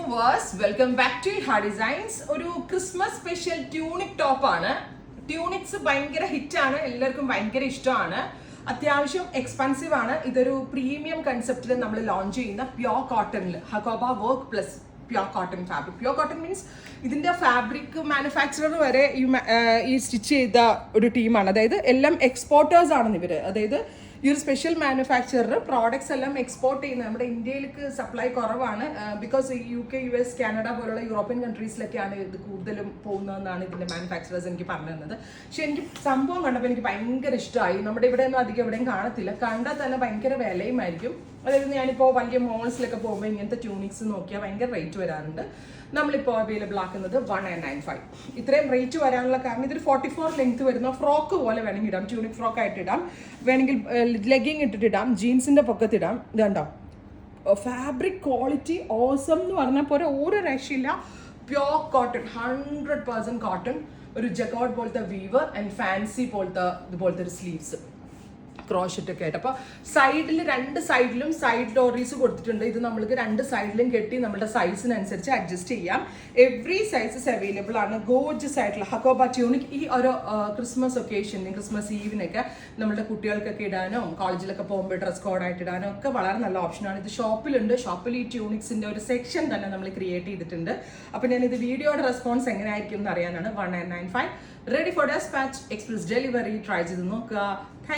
Viewers, welcome back to ഹാ designs. ഒരു Christmas special tunic top ആണ്. ട്യൂണിക്സ് ഭയങ്കര ഹിറ്റാണ്, എല്ലാവർക്കും ഭയങ്കര ഇഷ്ടമാണ്. അത്യാവശ്യം എക്സ്പെൻസീവ് ആണ്. ഇതൊരു പ്രീമിയം കൺസെപ്റ്റിൽ നമ്മൾ ലോഞ്ച് ചെയ്യുന്ന പ്യോർ കോട്ടണിൽ Hakoba work plus pure cotton fabric. Pure cotton means ഇതിന്റെ ഫാബ്രിക് മാനുഫാക്ചറർ വരെ ഈ സ്റ്റിച്ച് ചെയ്ത ഒരു ടീമാണ്. അതായത് എല്ലാം എക്സ്പോർട്ടേഴ്സ് ആണ് ഇവര്. അതായത് ഈ ഒരു സ്പെഷ്യൽ മാനുഫാക്ചറർ പ്രോഡക്ട്സ് എല്ലാം എക്സ്പോർട്ട് ചെയ്യുന്നത് നമ്മുടെ ഇന്ത്യയിലേക്ക് സപ്ലൈ കുറവാണ്. ബിക്കോസ് UK, US, കാനഡ പോലുള്ള യൂറോപ്യൻ കൺട്രീസിലൊക്കെയാണ് ഇത് കൂടുതലും പോകുന്നതെന്നാണ് ഇതിന്റെ മാനുഫാക്ചറേഴ്സ് എനിക്ക് പറഞ്ഞു തന്നത്. പക്ഷെ എനിക്ക് സംഭവം കണ്ടപ്പോൾ എനിക്ക് ഭയങ്കര ഇഷ്ടമായി. നമ്മുടെ ഇവിടെ ഒന്നും അധികം എവിടെയും കാണത്തില്ല. കണ്ടാൽ തന്നെ ഭയങ്കര വിലയുമായിരിക്കും. അതായത് ഞാനിപ്പോൾ വലിയ മോൾസിലൊക്കെ പോകുമ്പോൾ ഇങ്ങനത്തെ ട്യൂണിക്സ് നോക്കിയാൽ ഭയങ്കര റേറ്റ് വരാറുണ്ട്. നമ്മളിപ്പോൾ അവൈലബിൾ ആക്കുന്നത് 1995. ഇത്രയും റേറ്റ് വരാനുള്ള കാരണം ഇതൊരു 44 ലെങ്ത് വരുന്ന ഫ്രോക്ക് പോലെ വേണമെങ്കിൽ ഇടാം, ട്യൂണിക് ഫ്രോക്ക് ആയിട്ട് ഇടാം, വേണമെങ്കിൽ ലെഗിങ് ഇട്ടിട്ടിടാം, ജീൻസിന്റെ പൊക്കത്തിടാം. ഇതുണ്ടോ ഫാബ്രിക് ക്വാളിറ്റി ഓസം എന്ന് പറഞ്ഞാൽ പോലെ ഒരു രക്ഷയില്ല. Pure cotton, 100% cotton. ഒരു ജക്കോട്ട് പോലത്തെ വീവ് ആൻഡ് ഫാൻസി പോലത്തെ ഇതുപോലത്തെ ഒരു സ്ലീവ്സ് ക്രോഷറ്റ് ഒക്കെ ആയിട്ട്. അപ്പോൾ സൈഡിൽ രണ്ട് സൈഡിലും സൈഡ് ഡോറീസ് കൊടുത്തിട്ടുണ്ട്. ഇത് നമ്മൾക്ക് രണ്ട് സൈഡിലും കെട്ടി നമ്മുടെ സൈസിനനുസരിച്ച് അഡ്ജസ്റ്റ് ചെയ്യാം. എവറി സൈസസ് അവൈലബിൾ ആണ്. ഗോർജസ് ആയിട്ടുള്ള ഹക്കോബ ട്യൂണിക് ഈ ഒരു ക്രിസ്മസ് ഒക്കേഷന്, ക്രിസ്മസ് ഈവിനൊക്കെ നമ്മുടെ കുട്ടികൾക്കൊക്കെ ഇടാനോ കോളേജിലൊക്കെ പോകുമ്പോൾ ഡ്രസ് കോഡായിട്ട് ഇടാനോ ഒക്കെ വളരെ നല്ല ഓപ്ഷനാണ്. ഇത് ഷോപ്പിലുണ്ട്. ഷോപ്പിൽ ഈ ട്യൂണിക്സിന്റെ ഒരു സെക്ഷൻ തന്നെ നമ്മൾ ക്രിയേറ്റ് ചെയ്തിട്ടുണ്ട്. അപ്പോൾ ഞാനിത് വീഡിയോയുടെ റെസ്പോൺസ് എങ്ങനെയായിരിക്കും എന്ന് അറിയാനാണ്. 1995 ready for dispatch, express delivery. Try ചെയ്ത് നോക്കുക.